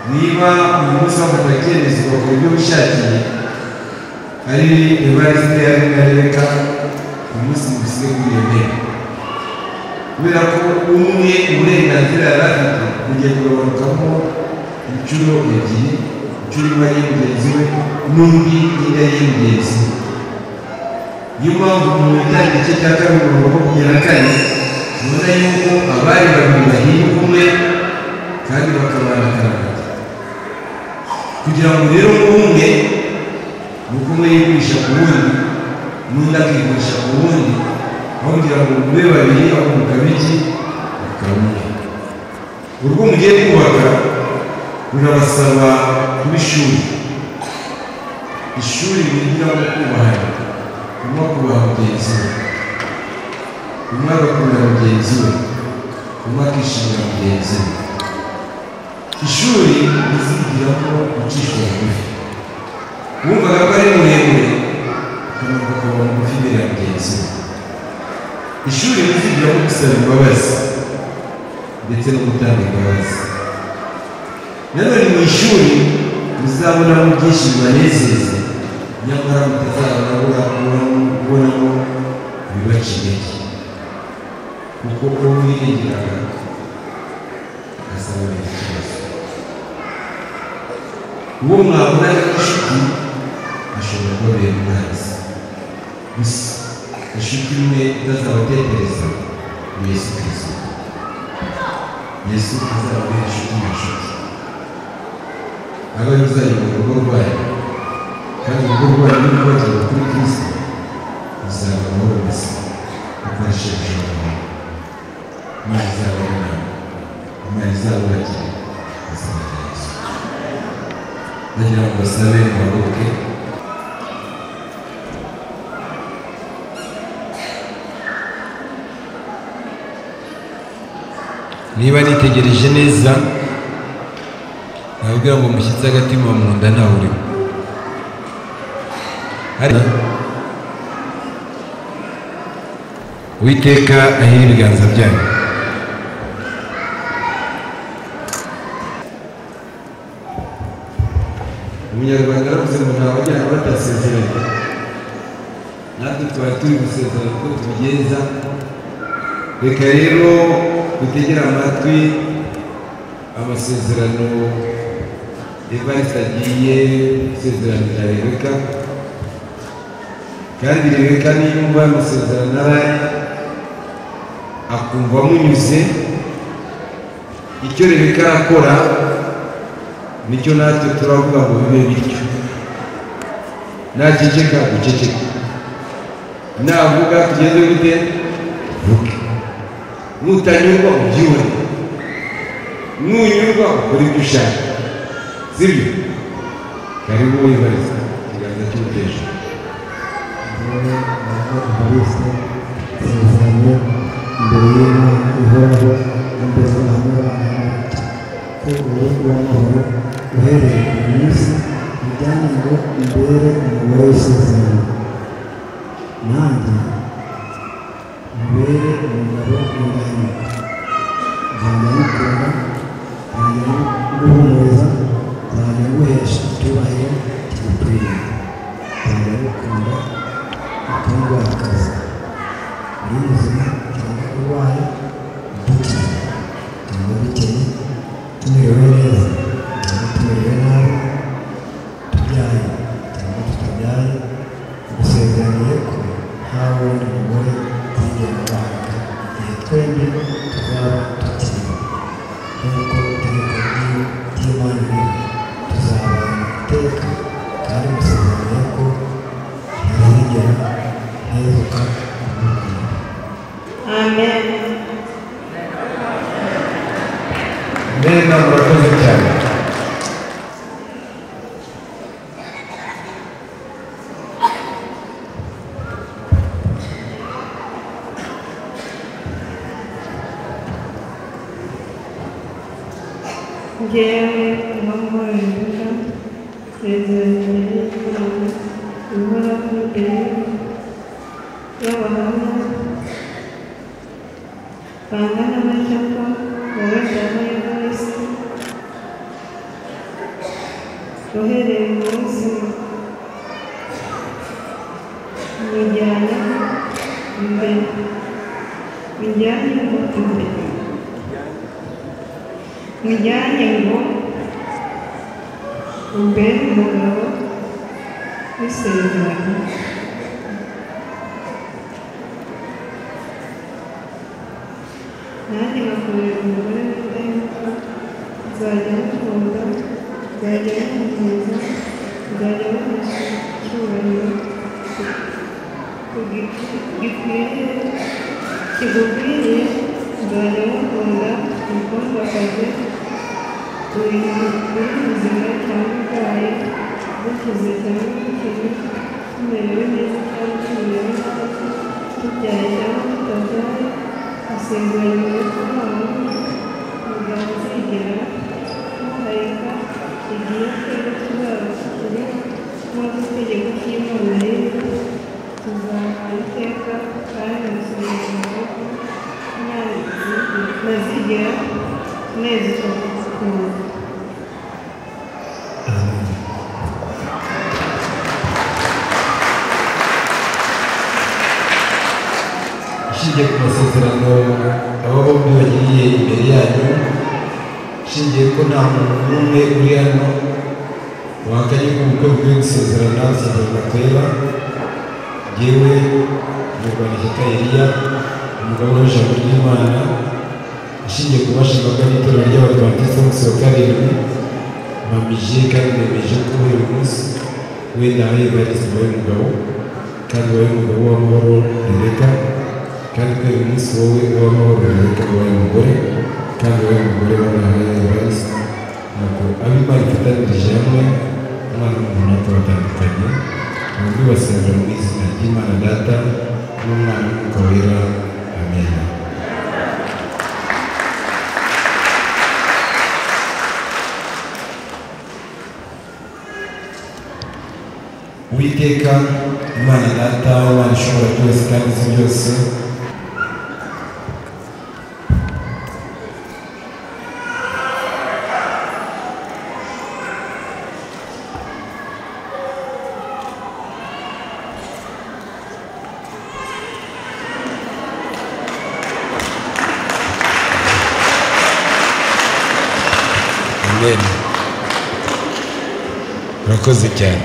Niba uyu munsi bafata icyemezo bakora ibyo bishakiye ari Evariste ari na Rebeka, uyu munsi mubisige kuri iyo ntebe, kubera ko umwe uburenganzira yari afite bugiye kugabanukamo inshuro ebyiri, inshuro imwe ari mugenzi we n'undi indi ari mugenzi we. Niyo mpamvu mu bitari igice cya kabiri mirongo makumyabiri na kane tubona yuko abari babiri bahinduka umwe kandi bakabana akaramata. Kugira ngo rero umwe ni uko umwe yigurisha ku wundi n'undi akigurisha ku wundi, aho kugira ngo mube babiri aho mukabiki bakaba umwe. Urugo mugiye kubaka rurabasaba kuba ishuri, ishuri mwigiramo kubahana, umwe akubaha mugenzi we, umwe agakunda mugenzi we, umwe akishimira mugenzi we. Ishuri rizigiramo gucishwa bugufi, wumvaga ko ari muremure ukamuka ukaba mugufi imbere ya mugenzi we. Ishuri rizigiramo gusaba imbabazi ndetse no gutanga imbabazi. Nanone mu ishuri muzabonamo byinshi bibanezeza, nyamara mutazabona kubonamo ibibaca intege, kuko uwo mwirengeraga azabona ikibazo. Uwo mwabonaga inshuti ashobora kubabera umwanzi. Gusa inshuti imwe itazabatetereza ni Yesu Kristo. Yesu azababera inshuti n'inshuti, aba ari uzayobora urugo rwanyu, kandi urugo rwanyu nirwagera kuri Kristo ruzaba amahoro masa ukoresheje ijambo. Imana izababona, Imana izabubakira izina rya Yesu. Ndagira ngo basabe muhaguruke. Niba nitegereje neza nabwira ngo mushyitse agatima mu nda ntawe urimo. Uwiteka ahira ibiganza byanyu. Umunyarwanda aravuze ngo ntawajyana batasezeranye, natwe twari turi gusezerana uko tubigenza. Reka rero dutegere amatwi amasezerano Evariste agiye gusezeranira Rebeka, kandi Rebeka niyumva amusezerano araye akumva amunyuze, icyo Rebeka arakora nicyo natwe turavuga ngo bibe bityo. Naceceka guceceka, navuga tugeze gute vuge, nutanyurwa ubyibone, nunyurwa ukora ibyo ushaka, sibyo? Karibu Evariste, ikiganza cy'umuteje. Evariste isezerano imbere y'Imana ihoraho imbere y'abantu ko urugo rw'amahoro uhereye ku minsi bijyanye ngo imbere umugore w'isezerano, nanjye mbere umugabo w'indahemuka, nzajya ngukunda, nzajya nguhumuriza, nzajya nguhesha icyubahiro kigukwiriye, nzajya ngukunda utungwaye akazi, uri muzima cyangwa urwaye, udukize cyangwa bikeye, tumerewe neza cyangwa tumerewe nabi, tubyaye cyangwa tutabyaye, gusezeraniye ko nta wundi mugore uzigera ubana igihe twembi tuzaba tukiri, nk'uko itegeko ry'Imana riri, tuzabana iteka, kandi musezeraniye ko ntazigera ntezuka kumukunda. Amen. Mbega murakoze cyane. Njyewe mama Rebeka nsezeraniye Imana ihoraho imbere y'abahamya bangana batya ko wowe data Evariste uhereye munsi mujyanye imbere, mujyanye ngo imbere, mujyanye ngo umbere umugabo w'isezerano, nanjye nkakubera umugore w'indahemuka, nzajya ngukunda, nzajya nguhumuriza, nzajya nguhesha icyubahiro kigukwiriye, nzajya ngukunda umukundwakazi, uri muzima cyangwa urwaye, dukize cyangwa dukize, tumerewe neza cyangwa tumerewe nabi, tubyaye cyangwa tutabyaye, isezerano ko nta wundi mugabo uzigera muharika igihe twebwe tuzaba tukiriho, nk'uko itegeko ry'Imana riri, tuzabana iteka, kandi musezerano ko ntazigera nezuka kumukunda. Ishingiye ku masezerano aba bombi bagiriye imbere yanyu, ishingiye ko nta muntu n'umwe uri hano wahakanye ko ubukwe bukwiye gusezerana isezerano twera, jyewe Murwanashyaka Eliya, umugabo w'ijambo ry'Imana, ishingiye ku bubasha bw'itorero ry'Abadiventisti b'umunsi wa karindwi, mpamije kandi nemeje ko uyu munsi we nawe Evariste ubaye umugabo, kandi ubaye umugabo w'amahoro Rebeka, kandi ko uyu munsi wowe w'amahoro Rebeka ubaye umugore, kandi ubaye umugore w'amahoro Evariste. Nuko abo Imana ifatanirije hamwe, umwana n'umuntu atabatandukanye, bombi basezerana mu izina ry'Imana Data n'Umwana n'Umwuka Wera. Amen. Uwiteka Imana Data, Imana ishobora byose kandi izi byose, Amen. urakoze cyane.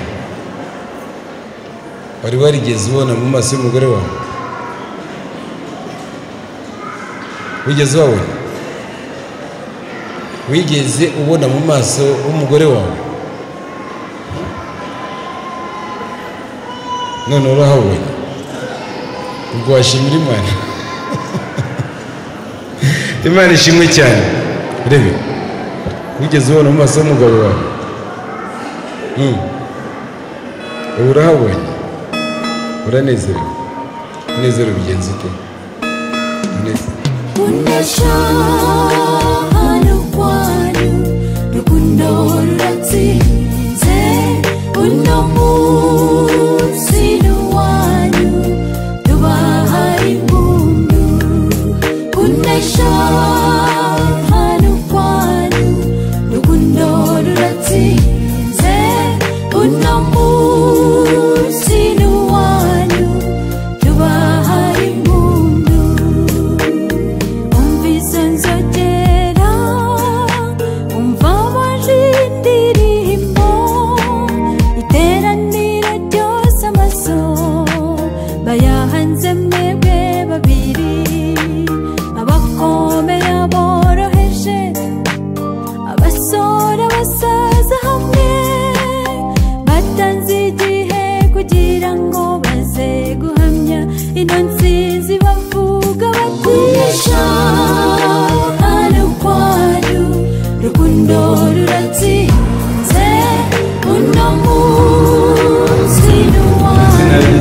Wari warigeze ubona mu maso y'umugore wawe? Wigeze wabona? Wigeze ubona mu maso y'umugore wawe? None urahabonye? Ubwo washimira Imana. Imana ishimwe cyane. Rebe, wigeze ubona mu maso y'umugabo wawe? Urahabonye? Uranezerewe? Unezerewe bigenze ute? Unesha hano kwanyu rukundo ruratsinze uno munsi n'uwanyu tubahaye impundu. Unesha hano kwanyu rukundo ruratsinze uno munsi n'uwanyu tubahaye impundu. Umvise nzogera umva amajwi y'indirimbo iteraniro ryose amaso bayahanze mwebwe babiri abakomeye aboroheje abasore abasaza hamwe batanze igihe kugira ngo baze guhamya ino nsinzi bavuga bati Unesha hano kwanyu rukundo ruratsinze uno munsi n'uwanyu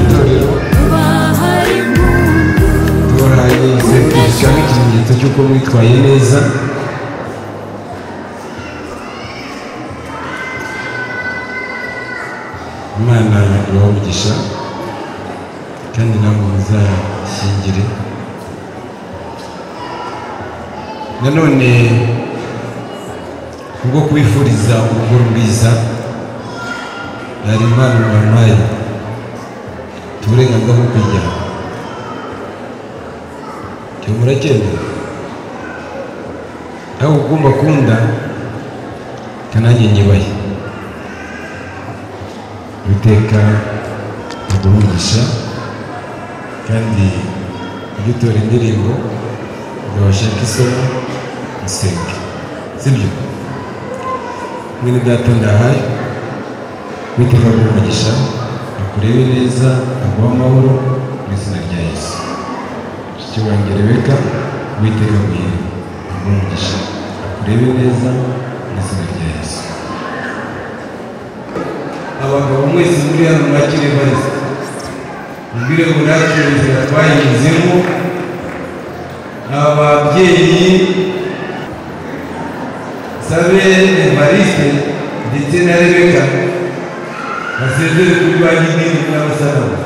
tubahaye impundu. Tubahaye ikimenyetso cy'uko mwitwaye neza. Imana ibaha umugisha kandi namwe muzashyingire. Nanone kubwo kubifuriza urugo rwiza, hari impano bampaye uburenganzira bwo kujya cyo muracyenda aho ugomba kunda kananjye nyibaye Uwiteka aduhungisha kandi ujye utora indirimbo ugabashaka isomo usenge, sibyo? Mwene data ndahaye Uwiteka aguhungisha akurebe neza aguha amahoro mu izina rya Yesu. Mushiki wanjye Rebeka Uwiteka aguhungisha akurebe neza mu izina rya Yesu. Abagabo mwese muri hano mwakire barize mbwire ngo natwe inzira twanyuzemo. Ababyeyi Sabe Evariste ndetse na Rebeka basezere kuri ba nyinini n'abasaraba.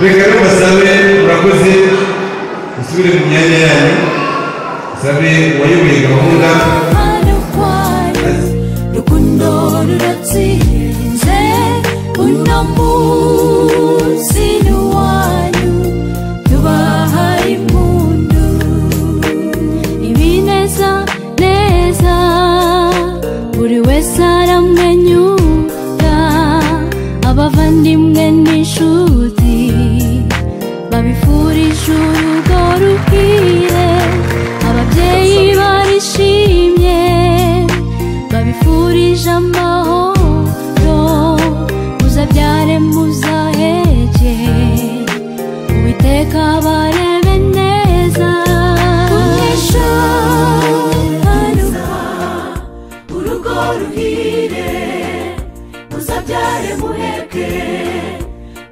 Reka rero basabe urakoze usubire mu myanya yanyu. Sabe wayoboye gahunda rukundo ruratsinze uno munsi n'uwanyu tubahaye impundu. Ibineza neza buri wese aramwenyura, abavandimwe n'inshuti babifurije urugo ruhire, ababyeyi barishimye babifurije amahoro, muzabyare muzaheke Uwiteka abarebe neza. Unesha urugo ruhire muzabyare muheke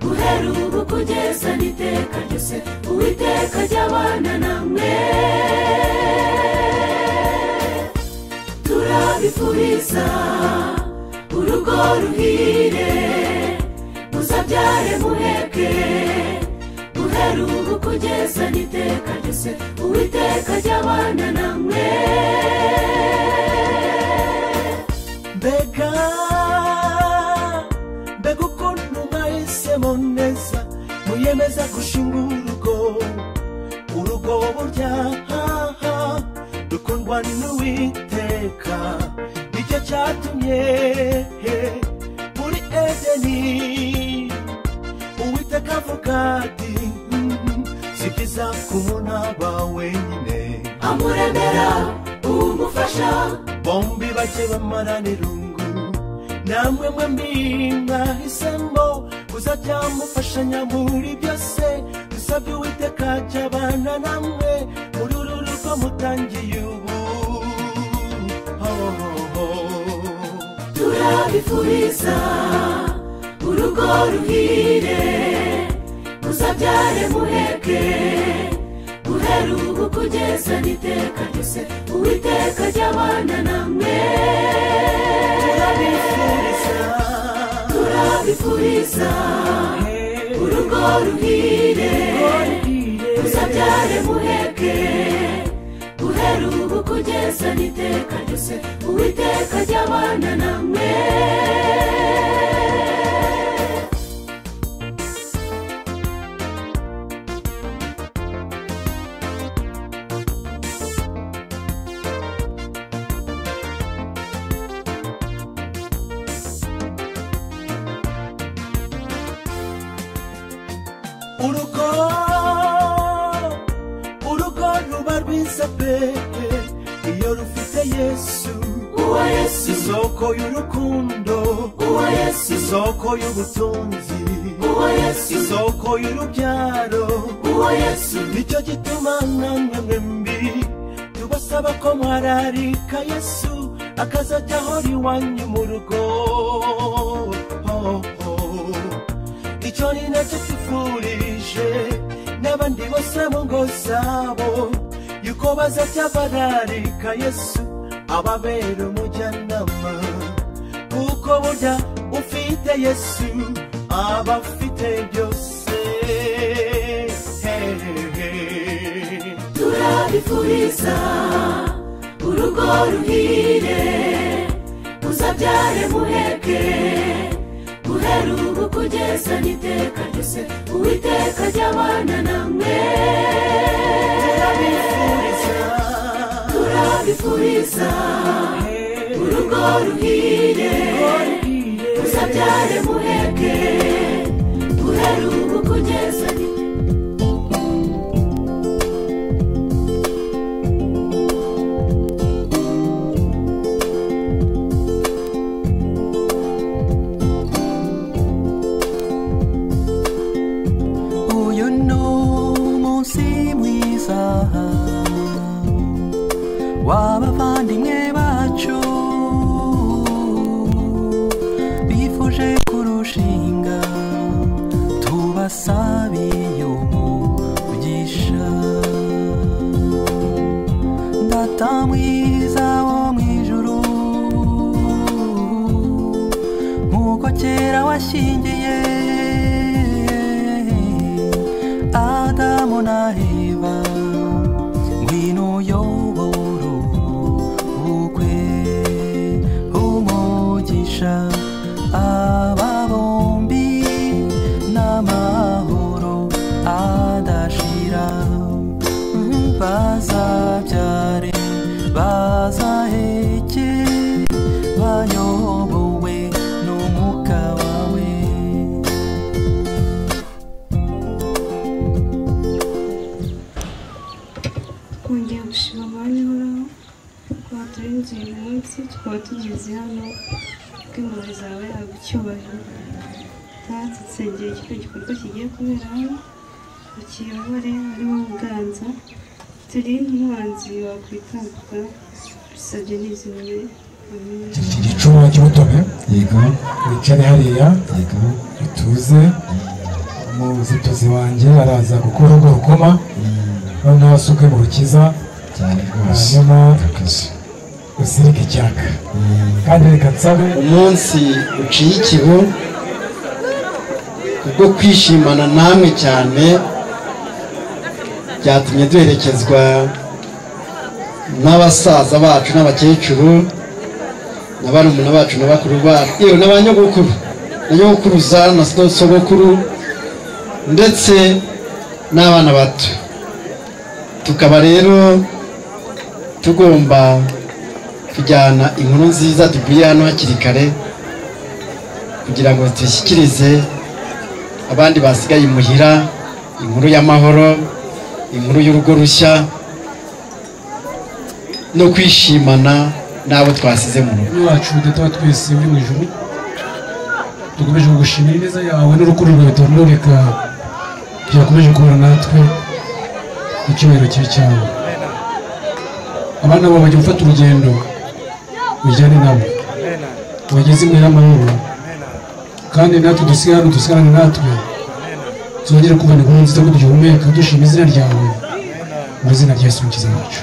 guhera ubu kugeza n'iteka ryose Uwiteka ajya abana namwe. Turabifuriza urugo ruhire muzabyare muheke guhera ubu kugeza n'iteka ryose Uwiteka ajya abana namwe. Mbega ukuntu mwahisemo neza muyemeza gushinga urugo burya rukundwa n'Uwiteka. iteka nicyo cyatumye muri edeni uwiteka avuga ati si byiza kubona aba wenyine amuremera umufasha bombi bake bamarana irungu namwe mwembi mwahisemo kuzajya mufashanya muri byose dusabye uwiteka ajya abana namwe muri uru rugo mutangiye ubu turabifuriza urugo ruhire muzabyare muheke guhera ubu kugeza n'iteka ryose uwiteka ajya abana namwe turabifuriza urugo ruhire muzabyare muheke guhera ubu kugeza n'iteka ryose uwiteka ajya abana namwe urugo ruba rwiza pe iyo rufite yesu uwa yesu isoko y'urukundo uwa yesu isoko y'ubutunzi uwa yesu isoko y'urubyaro uwa yesu nicyo gituma namwe mwembi tubasaba ko mwararika yesu akazajya ahora iwanyu mu rugo icyo ni nacyo twifurije n'abandi bose mu ngo zabo yuko bazajya bararika yesu ababera umujyanama kuko burya ufite yesu aba afite byose turabifuriza urugo ruhire muzabyare muheke guhera ubu kugeza n'iteka ryose uwiteka ajya abana namwe turabifuriza urugo ruhire muzabyare muheke guhera ubu kugeza w'abavandimwe bacu bifuje kurushinga tubasabiye umugisha data mwiza wo mu ijuru nk'uko kera washyingiye Adamu na Eva ngwino uyobora ubukwe umugisha aba bombi n'amahoro adashira bazabyare bazaheke bayobowe n'umwuka wawe twongeye gushima Imana ihoraho ko waturinze uyu munsi tukaba tugeze hano bw'impuhwe zawe habwa icyubahiro dusengera kino gikorwa kigiye kubera hano ukiyobore ariwo uganza turinde umwanzi wakwitambuka dusabye n'izimwe iki gicuma cy'umutobe yego wicare hariya yego utuze umuzituzi wanjye araza gukora urwo rukoma noneho asuke mu rukiza hanyuma usirike icyaka kandi reka nsabe umunsi uciye ikibu kubwo kwishimana namwe cyane byatumye duherekezwa n'abasaza bacu n'abakecuru na barumuna bacu na bakuru bacu yewe n'abanyogokuru na nyogokuruza na sogokuru ndetse n'abana bato tukaba rero tugomba tujyana inkuru nziza tuvuye hano hakiri kare kugira ngo tuyishyikirize abandi basigaye imuhira, inkuru y'amahoro, inkuru y'urugo rushya no kwishimana n'abo twasize mu rugo wacu. Data wa twese uri mu ijuru, tukomeje kugushimira ineza yawe n'urukundo rwawe turureka byakomeje kubana natwe mu cyubahiro kibi cyawe. Abana babo bajya gufata urugendo ujyane nabo bageze imbere y'amahoro, kandi natwe dusigarane natwe tuzongere kubona inkuru nziza ko tugihumeka dushima izina ryawe mu izina rya Yesu Umukiza wacu.